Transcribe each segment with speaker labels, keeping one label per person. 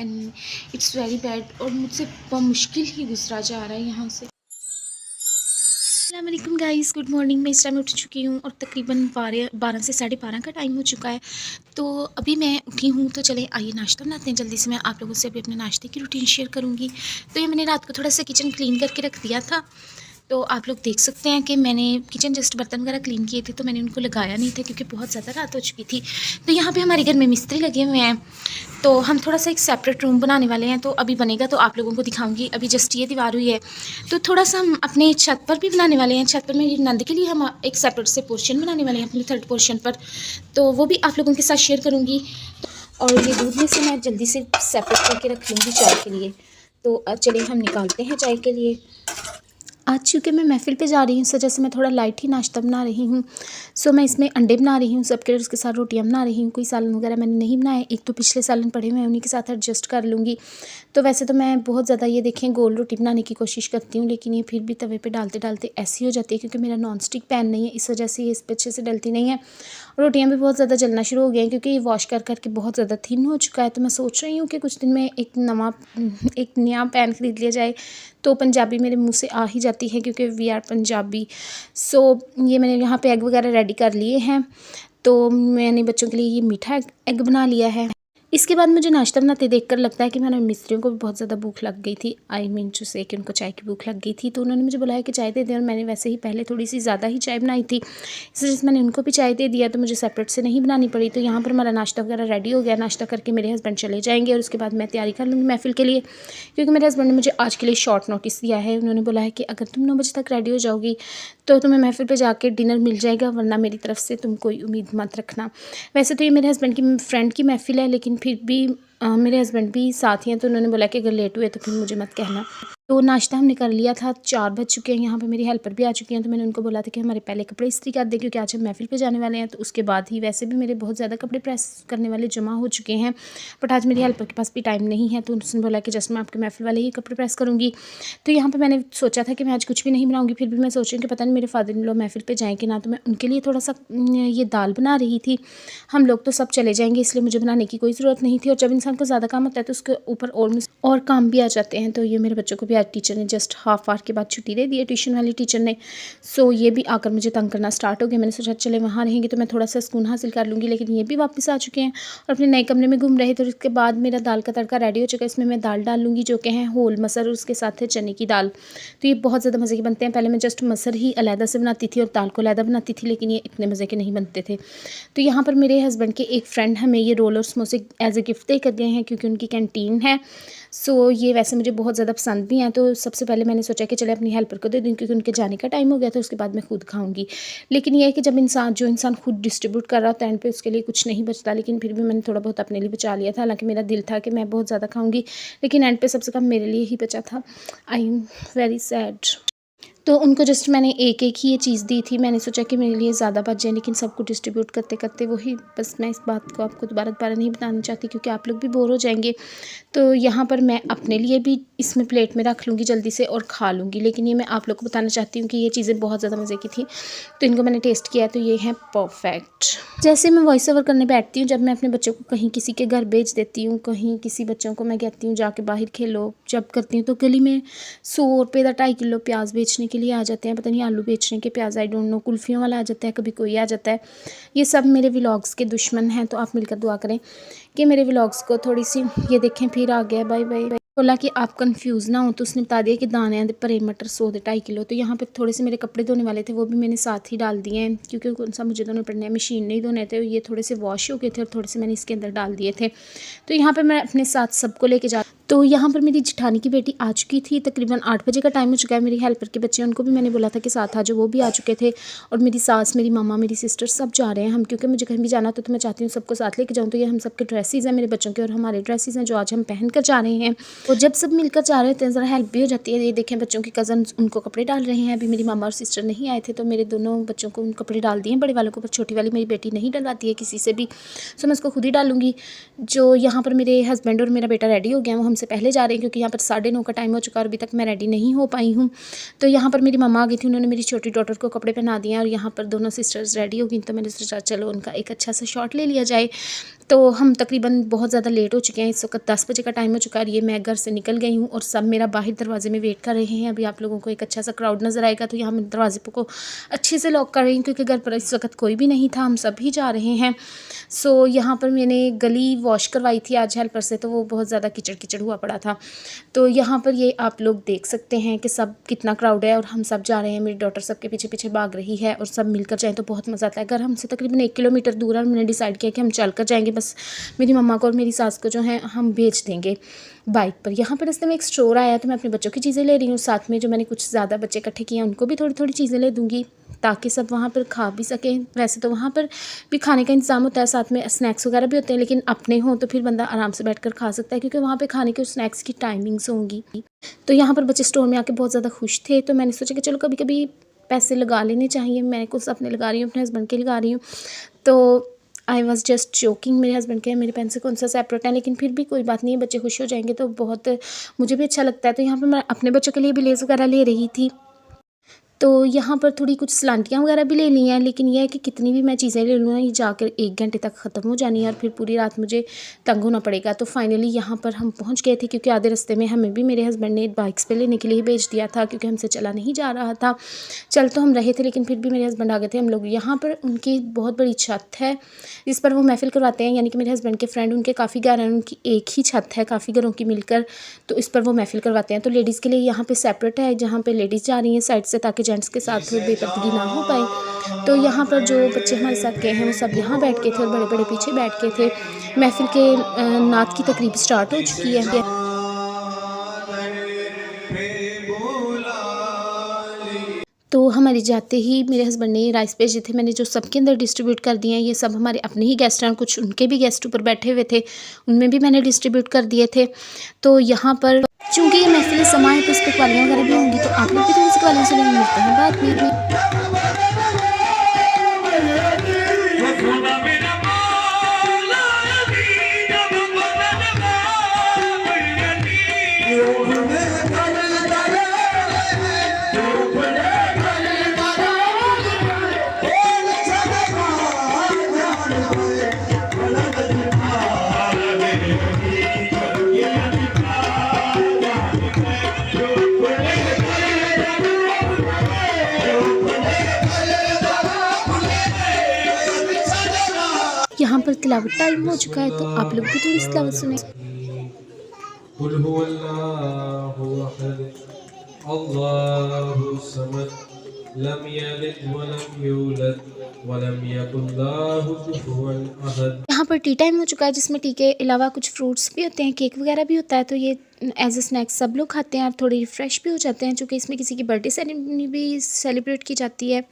Speaker 1: And it's very bad और मुझसे मुश्किल ही गुजरा जा रहा है यहाँ से। अस्सलाम गाइस, गुड मॉर्निंग। मैं इस टाइम उठ चुकी हूँ और तकरीबन 12 से 12:30 का टाइम हो चुका है। तो अभी मैं उठी हूँ, तो चले आइए नाश्ता बनाते हैं जल्दी से। मैं आप लोगों से अभी अपने नाश्ते की रूटीन शेयर करूँगी। तो ये मैंने रात को थोड़ा सा किचन क्लीन करके रख दिया था, तो आप लोग देख सकते हैं कि मैंने किचन जस्ट बर्तन वगैरह क्लीन किए थे, तो मैंने उनको लगाया नहीं था क्योंकि बहुत ज़्यादा रात हो चुकी थी। तो यहाँ पे हमारे घर में मिस्त्री लगे हुए हैं, तो हम थोड़ा सा एक सेपरेट रूम बनाने वाले हैं। तो अभी बनेगा तो आप लोगों को दिखाऊंगी। अभी जस्ट ये दीवार हुई है, तो थोड़ा सा हम अपने छत पर भी बनाने वाले हैं। छत पर मेरी नंद के लिए हम एक सेपरेट से पोर्शन बनाने वाले हैं अपने थर्ड पोर्शन पर, तो वो भी आप लोगों के साथ शेयर करूँगी। और ये दूध में से मैं जल्दी से सेपरेट करके रख लूँगी चाय के लिए। तो चलिए हम निकालते हैं चाय के लिए। आज चूँकि मैं महफ़िल पे जा रही हूँ, इस वजह से मैं थोड़ा लाइट ही नाश्ता बना रही हूँ। सो मैं इसमें अंडे बना रही हूँ सबके, उसके साथ रोटियाँ बना रही हूँ। कोई सालन वगैरह मैंने नहीं बनाए, एक तो पिछले सालन पड़े हुए हैं, उन्हीं के साथ एडजस्ट कर लूँगी। तो वैसे तो मैं बहुत ज़्यादा ये देखें गोल रोटी बनाने की कोशिश करती हूँ, लेकिन ये फिर भी तवे पे डालते डालते ऐसी हो जाती है, क्योंकि मेरा नॉन स्टिक पैन नहीं है, इस वजह से ये इस पे अच्छे से डलती नहीं है। रोटियाँ भी बहुत ज़्यादा जलना शुरू हो गई हैं, क्योंकि ये वॉश कर करके बहुत ज़्यादा थिन हो चुका है। तो मैं सोच रही हूँ कि कुछ दिन में एक नया पैन ख़रीद लिया जाए। तो पंजाबी मेरे मुंह से आ ही जाती है, क्योंकि वी आर पंजाबी। सो ये मैंने यहाँ पे एग वगैरह रेडी कर लिए हैं। तो मैंने बच्चों के लिए ये मीठा एग बना लिया है। इसके बाद मुझे नाश्ता बनाते देखकर लगता है कि मैंने मिस्त्रियों को भी बहुत ज़्यादा भूख लग गई थी। आई मीन टू से कि उनको चाय की भूख लग गई थी, तो उन्होंने मुझे बुलाया कि चाय दे दें। और मैंने वैसे ही पहले थोड़ी सी ज़्यादा ही चाय बनाई थी, इस वजह से मैंने उनको भी चाय दे दिया, तो मुझे सेपरेट से नहीं बनानी पड़ी। तो यहाँ पर हमारा नाश्ता वगैरह रेडी हो गया। नाश्ता करके मेरे हस्बैंड चले जाएंगे और उसके बाद मैं तैयारी कर लूँगी महफ़िल के लिए, क्योंकि मेरे हस्बैंड ने मुझे आज के लिए शॉर्ट नोटिस दिया है। उन्होंने बोला है कि अगर तुम 9 बजे तक रेडी हो जाओगी तो तुम्हें महफ़िल पे जाके डिनर मिल जाएगा, वरना मेरी तरफ से तुम कोई उम्मीद मत रखना। वैसे तो ये मेरे हस्बैंड की फ्रेंड की महफ़िल है, लेकिन फिर भी मेरे हस्बैंड भी साथ ही हैं, तो उन्होंने बोला कि अगर लेट हुए तो फिर मुझे मत कहना। तो नाश्ता हमने कर लिया था, 4 बज चुके हैं। यहाँ पे मेरी हेल्पर भी आ चुकी हैं, तो मैंने उनको बोला था कि हमारे पहले कपड़े इस्त्री कर दें, क्योंकि आज हम महफ़िल पे जाने वाले हैं। तो उसके बाद ही वैसे भी मेरे बहुत ज़्यादा कपड़े प्रेस करने वाले जमा हो चुके हैं, बट आज मेरी हेल्पर के पास भी टाइम नहीं है, तो उसने बोला कि जस्ट मैं आपके महफ़िल वाले ही कपड़े प्रेस करूँगी। तो यहाँ पर मैंने सोचा था कि मैं आज कुछ भी नहीं बनाऊँगी, फिर भी मैं सोच रही हूँ कि पता नहीं मेरे फादर इन लॉ महफ़िल पे जाएँ कि ना। तो मैं उनके लिए थोड़ा सा ये दाल बना रही थी। हम लोग तो सब चले जाएंगे, इसलिए मुझे बनाने की कोई ज़रूरत नहीं थी। और जब इंसान को ज़्यादा काम होता है तो उसके ऊपर और काम भी आ जाते हैं। तो ये मेरे बच्चों को भी आज टीचर ने जस्ट हाफ आवर के बाद छुट्टी दे दी है, ट्यूशन वाली टीचर ने। सो ये भी आकर मुझे तंग करना स्टार्ट हो गया। मैंने सोचा चले वहाँ रहेंगे तो मैं थोड़ा सा सुकून हासिल कर लूँगी, लेकिन ये भी वापस आ चुके हैं और अपने नए कमरे में घूम रहे थे। उसके बाद मेरा दाल का तड़का रेडी हो चुका है। इसमें मैं दाल डाल लूँगी, जो कि है होल मसर, और उसके साथ है चने की दाल। तो ये बहुत ज़्यादा मज़े के बनते हैं। पहले मैं जस्ट मसर ही अलहदा से बनाती थी और दाल को अलहदा बनाती थी, लेकिन ये इतने मज़े के नहीं बनते थे। तो यहाँ पर मेरे हस्बैंड के एक फ्रेंड हमें ये रोल और समोसे एज ए गिफ्ट दे कर गए हैं, क्योंकि उनकी कैंटीन है। सो ये वैसे मुझे बहुत ज़्यादा पसंद भी हैं। तो सबसे पहले मैंने सोचा कि चले अपनी हेल्पर को दे दूँ, क्योंकि उनके जाने का टाइम हो गया था। उसके बाद मैं खुद खाऊंगी। लेकिन यह है कि जब जो इंसान खुद डिस्ट्रीब्यूट कर रहा होता है एंड पे उसके लिए कुछ नहीं बचता, लेकिन फिर भी मैंने थोड़ा बहुत अपने लिए बचा लिया था। हालांकि मेरा दिल था कि मैं बहुत ज़्यादा खाऊंगी, लेकिन एंड पे सबसे कम मेरे लिए ही बचा था। I am very sad. तो उनको जस्ट मैंने एक ही ये चीज़ दी थी। मैंने सोचा कि मेरे लिए ज़्यादा बच जाए, लेकिन सबको डिस्ट्रीब्यूट करते करते वही बस, मैं इस बात को आपको दोबारा नहीं बताना चाहती, क्योंकि आप लोग भी बोर हो जाएंगे। तो यहाँ पर मैं अपने लिए भी इसमें प्लेट में रख लूँगी जल्दी से और खा लूँगी। लेकिन ये मैं आप लोग को बताना चाहती हूँ कि ये चीज़ें बहुत ज़्यादा मज़े की थी। तो इनको मैंने टेस्ट किया, तो ये है परफेक्ट। जैसे मैं वॉइस ओवर करने बैठती हूँ, जब मैं अपने बच्चों को कहीं किसी के घर भेज देती हूँ, कहीं किसी बच्चों को मैं कहती हूँ जाके बाहर खेलो, जब करती हूँ तो गली में 100 रुपये का 2.5 किलो प्याज बेचने के लिए आ जाते हैं, पता नहीं आलू बेचने के प्याज, आई डोंट नो, कुल्फ़ियों वाला आ जाता है, कभी कोई आ जाता है। ये सब मेरे व्लॉग्स के दुश्मन हैं। तो आप मिलकर दुआ करें कि मेरे व्लॉग्स को थोड़ी सी, ये देखें फिर आ गया, बाय बाय। बोला कि आप कंफ्यूज ना हो, तो उसने बता दिया कि दाने भरे मटर 100 के 2.5 किलो। तो यहाँ पे थोड़े से मेरे कपड़े धोने वाले थे, वो भी मैंने साथ ही डाल दिए हैं, क्योंकि कौन सा मुझे धोने पड़ने हैं, मशीन नहीं धोने थे। ये थोड़े से वॉश हो गए थे और थोड़े से मैंने इसके अंदर डाल दिए थे। तो यहाँ पर मैं अपने साथ सबको लेके जा, तो यहाँ पर मेरी जिठानी की बेटी आ चुकी थी। तकरीबन 8 बजे का टाइम हो चुका है। मेरी हेल्पर के बच्चे, उनको भी मैंने बोला था कि साथ आ जाओ, वो भी आ चुके थे। और मेरी सास, मेरी मामा, मेरी सिस्टर सब जा रहे हैं हम, क्योंकि मुझे कहीं भी जाना तो मैं चाहती हूँ सबको साथ लेके जाऊँ। तो ये हम सबके ड्रेसेस हैं, मेरे बच्चों के और हमारे ड्रेसेस हैं, जो आज हम पहन कर जा रहे हैं। और जब सब मिलकर जा रहे होते हैं ज़रा हेल्प भी हो जाती है। ये देखें बच्चों के कज़न उनको कपड़े डाल रहे हैं। अभी मेरी मामा और सिस्टर नहीं आए थे, तो मेरे दोनों बच्चों को उन कपड़े डाल दिए, बड़े वालों को, पर छोटी वाली मेरी बेटी नहीं डलवाती है किसी से भी। सो मैं उसको खुद ही डालूँगी। जो यहाँ पर मेरे हस्बैंड और मेरा बेटा रेडी हो गया, वो हम उनसे पहले जा रहे हैं क्योंकि यहाँ पर 9:30 का टाइम हो चुका है और अभी तक मैं रेडी नहीं हो पाई हूँ। तो यहाँ पर मेरी मम्मा आ गई थी, उन्होंने मेरी छोटी डॉटर को कपड़े पहना दिए और यहाँ पर दोनों सिस्टर्स रेडी हो गई। तो मैंने सोचा चलो उनका एक अच्छा सा शॉट ले लिया जाए। तो हम तकरीबन बहुत ज़्यादा लेट हो चुके हैं, इस वक्त 10 बजे का टाइम हो चुका है। ये मैं घर से निकल गई हूँ और सब मेरा बाहर दरवाजे में वेट कर रहे हैं। अभी आप लोगों को एक अच्छा सा क्राउड नज़र आएगा। तो यहाँ मैं दरवाजे को अच्छे से लॉक कर रही हूँ क्योंकि घर पर इस वक्त कोई भी नहीं था, हम सब ही जा रहे हैं। सो यहाँ पर मैंने गली वॉश करवाई थी आज हेल्पर से, तो वो बहुत ज़्यादा कीचड़ कीचड़ हुआ पड़ा था। तो यहाँ पर ये आप लोग देख सकते हैं कि सब कितना क्राउड है और हम सब जा रहे हैं। मेरी डॉटर सबके पीछे पीछे भाग रही है और सब मिलकर जाएँ तो बहुत मज़ा आता है। घर हमसे तकरीबन 1 किलोमीटर दूर है और मैंने डिसाइड किया कि हम चल कर जाएँगे। बस मेरी मम्मा को और मेरी सास को जो है हम भेज देंगे बाइक पर। यहाँ पर रास्ते में एक स्टोर आया तो मैं अपने बच्चों की चीज़ें ले रही हूँ, साथ में जो मैंने कुछ ज़्यादा बच्चे इकट्ठे किए हैं उनको भी थोड़ी थोड़ी चीज़ें ले दूँगी ताकि सब वहाँ पर खा भी सकें। वैसे तो वहाँ पर भी खाने का इंतज़ाम होता है, साथ में स्नैक्स वगैरह भी होते हैं, लेकिन अपने हों तो फिर बंदा आराम से बैठकर खा सकता है क्योंकि वहाँ पे खाने के स्नैक्स की टाइमिंग्स होंगी। तो यहाँ पर बच्चे स्टोर में आके बहुत ज़्यादा खुश थे, तो मैंने सोचा कि चलो कभी कभी पैसे लगा लेने चाहिए। मैं कुछ अपने लगा रही हूँ, अपने हस्बैंड के लगा रही हूँ। तो आई वॉज जस्ट जोकिंग। मेरे हस्बैंड के मेरे पेन से कौन सा सेपरेट है, लेकिन फिर भी कोई बात नहीं है, बच्चे खुश हो जाएंगे तो बहुत मुझे भी अच्छा लगता है। तो यहाँ पर मैं अपने बच्चों के लिए भी लेस वगैरह ले रही थी। तो यहाँ पर थोड़ी कुछ सलांटियाँ वगैरह भी ले ली हैं, लेकिन यह है कि कितनी भी मैं चीज़ें ले लूँ ना, ये जाकर 1 घंटे तक ख़त्म हो जानी है और फिर पूरी रात मुझे तंग होना पड़ेगा। तो फाइनली यहाँ पर हम पहुँच गए थे क्योंकि आधे रास्ते में हमें भी मेरे हस्बैंड ने बाइक्स पे लेने के लिए भेज दिया था क्योंकि हमसे चला नहीं जा रहा था। चल तो हम रहे थे लेकिन फिर भी मेरे हस्बैंड आ गए थे। हम लोग यहाँ पर उनकी बहुत बड़ी छत है जिस पर वो महफ़िल करवाते हैं, यानी कि मेरे हस्बैंड के फ्रेंड उनके काफ़ी घर हैं, उनकी एक ही छत है काफ़ी घरों की मिलकर, तो इस पर वो महफ़िल करवाते हैं। तो लेडीज़ के लिए यहाँ पे सेपरेट है जहाँ पे लेडीज़ जा रही हैं साइड से ताकि जेंट्स के साथ बेपर्दगी ना हो पाए। तो यहाँ पर जो बच्चे हमारे साथ गए हैं वो सब यहाँ बैठ के थे और बड़े बड़े पीछे बैठ के थे। महफ़िल के नात की तकरीब स्टार्ट हो चुकी है। तो हमारे जाते ही मेरे हस्बैंड ने राइस भेजे थे, मैंने जो सबके अंदर डिस्ट्रीब्यूट कर दिए हैं। ये सब हमारे अपने ही गेस्ट हैं, कुछ उनके भी गेस्ट ऊपर बैठे हुए थे, उनमें भी मैंने डिस्ट्रीब्यूट कर दिए थे। तो यहाँ पर चूँकि ये महफिल समा है तो इस पर कवालियाँ वगैरह भी होंगी, तो आप लोग भी थोड़ी सी कवालियाँ सुनेंगे। मिलते हैं बाद में। यहाँ पर तिलावत टाइम हो चुका है, तो आप लोग भी थोड़ी सी तिलावत सुने।
Speaker 2: कुल हुवल्लाहु अहद अल्लाहु समद लम यलिद वलम यूलद वलम यकुल लहु कुफुवन अहद।
Speaker 1: यहाँ पर टी टाइम हो चुका है जिसमें टी के अलावा कुछ फ्रूट्स भी होते हैं, केक वगैरह भी होता है। तो ये एज ए स्नैक्स सब लोग खाते हैं और थोड़े रिफ्रेश भी हो जाते हैं, चूँकि इसमें किसी की बर्थडे सेरेमनी भी सेलिब्रेट की जाती है।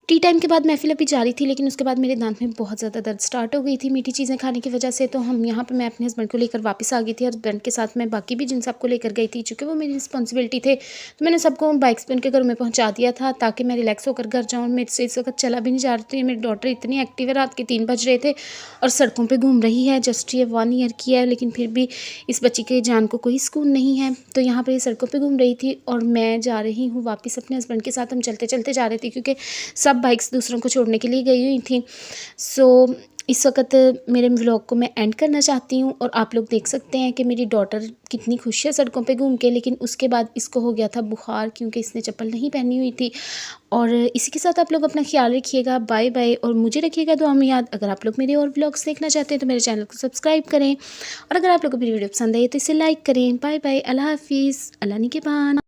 Speaker 1: टी टाइम के बाद महफिल अभी जारी थी, लेकिन उसके बाद मेरे दांत में बहुत ज़्यादा दर्द स्टार्ट हो गई थी मीठी चीज़ें खाने की वजह से। तो हम यहाँ पे मैं अपने हस्बैंड को लेकर वापस आ गई थी और हस्बैंड के साथ मैं बाकी भी जिन सबको लेकर गई थी, चूँकि वो मेरी रिस्पॉन्सिबिलिटी थे। तो मैंने सबको बाइक्स पे उनके घरों में पहुँचा दिया था ताकि मैं रिलैक्स होकर घर जाऊँ। मेरे से इस वक्त चला भी नहीं जा रही थी। मेरी डॉटर इतनी एक्टिव है, रात के 3 बज रहे थे और सड़कों पर घूम रही है। जस्ट ये 1 ईयर की है, लेकिन फिर भी इस बच्ची के जान को कोई सुकून नहीं है। तो यहाँ पर ये सड़कों पर घूम रही थी और मैं जा रही हूँ वापस अपने हस्बैंड के साथ। हम चलते चलते जा रहे थे क्योंकि सब बाइक्स दूसरों को छोड़ने के लिए गई हुई थी। सो इस वक्त मेरे व्लॉग को मैं एंड करना चाहती हूँ और आप लोग देख सकते हैं कि मेरी डॉटर कितनी खुश है सड़कों पे घूम के, लेकिन उसके बाद इसको हो गया था बुखार क्योंकि इसने चप्पल नहीं पहनी हुई थी। और इसी के साथ आप लोग अपना ख्याल रखिएगा। बाय बाय और मुझे रखिएगा दुआ में याद। अगर आप लोग मेरे और व्लॉग्स देखना चाहते हैं तो मेरे चैनल को सब्सक्राइब करें और अगर आप लोग को मेरी वीडियो पसंद आई तो इसे लाइक करें। बाय बाय, अल्लाह हाफिज़, अल्लाह निगहबान।